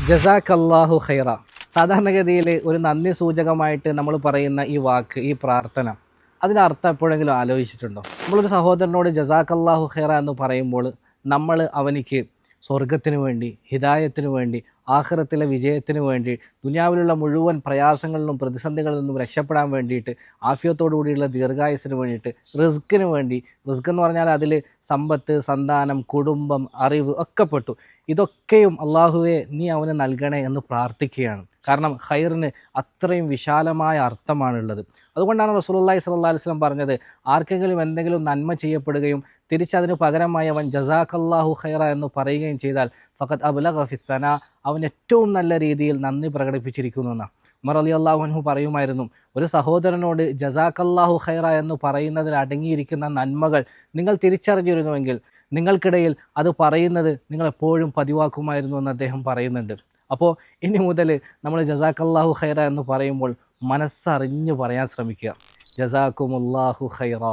ജസാക്കല്ലാഹു ഖൈറ. സാധാരണഗതിയിൽ ഒരു നന്ദി സൂചകമായിട്ട് നമ്മൾ പറയുന്ന ഈ വാക്ക്, ഈ പ്രാർത്ഥന, അതിൻ്റെ അർത്ഥം എപ്പോഴെങ്കിലും ആലോചിച്ചിട്ടുണ്ടോ? നമ്മളൊരു സഹോദരനോട് ജസാക്കല്ലാഹു ഖൈറ എന്ന് പറയുമ്പോൾ നമ്മൾ അവനിക്ക് സ്വർഗത്തിന് വേണ്ടി, ഹിദായത്തിന് വേണ്ടി, ആഖിറത്തിലെ വിജയത്തിന് വേണ്ടി, ദുനിയാവിലുള്ള മുഴുവൻ പ്രയാസങ്ങളിലും പ്രതിസന്ധികളിൽ നിന്നും രക്ഷപ്പെടാൻ വേണ്ടിയിട്ട്, ആഫിയത്തോടു കൂടിയുള്ള ദീർഘായുസിന് വേണ്ടിയിട്ട്, റിസ്ക്കിന് വേണ്ടി, റിസ്ക് എന്ന് പറഞ്ഞാൽ അതിൽ സമ്പത്ത്, സന്താനം, കുടുംബം, അറിവ് ഒക്കെ പെട്ടു. ഇതൊക്കെയും അള്ളാഹുവെ നീ അവന് നൽകണേ എന്ന് പ്രാർത്ഥിക്കുകയാണ്. കാരണം ഖൈറിന് അത്രയും വിശാലമായ അർത്ഥമാണുള്ളത്. അതുകൊണ്ടാണ് റസൂലുള്ളാഹി സ്വല്ലല്ലാഹി അലൈഹി വസല്ലം പറഞ്ഞത്, ആർക്കെങ്കിലും എന്തെങ്കിലും നന്മ ചെയ്യപ്പെടുകയും തിരിച്ചതിന് പകരമായി അവൻ ജസാക്കല്ലാഹു ഖൈറ എന്ന് പറയുകയും ചെയ്താൽ ഫഖദ് അബ്ലഗ ഫിസ്സനാ, അവൻ ഏറ്റവും നല്ല രീതിയിൽ നന്ദി പ്രകടിപ്പിച്ചിരിക്കുന്നു എന്നാണ്. ഉമർ റളിയല്ലാഹു അൻഹു പറയുമായിരുന്നു, ഒരു സഹോദരനോട് ജസാക്കല്ലാഹു ഖൈറ എന്ന് പറയുന്നതിൽ അടങ്ങിയിരിക്കുന്ന നന്മകൾ നിങ്ങൾ തിരിച്ചറിഞ്ഞിരുന്നുവെങ്കിൽ നിങ്ങൾക്കിടയിൽ അത് പറയുന്നത് നിങ്ങൾ എപ്പോഴും പതിവാക്കുമായിരുന്നു എന്ന് അദ്ദേഹം പറയുന്നുണ്ട്. അപ്പോൾ ഇനി മുതൽ നമ്മൾ ജസാക്കല്ലാഹു ഖൈറ എന്ന് പറയുമ്പോൾ മനസ്സറിഞ്ഞ് പറയാൻ ശ്രമിക്കുക. ജസാക്കുമുല്ലാഹു ഖൈറ.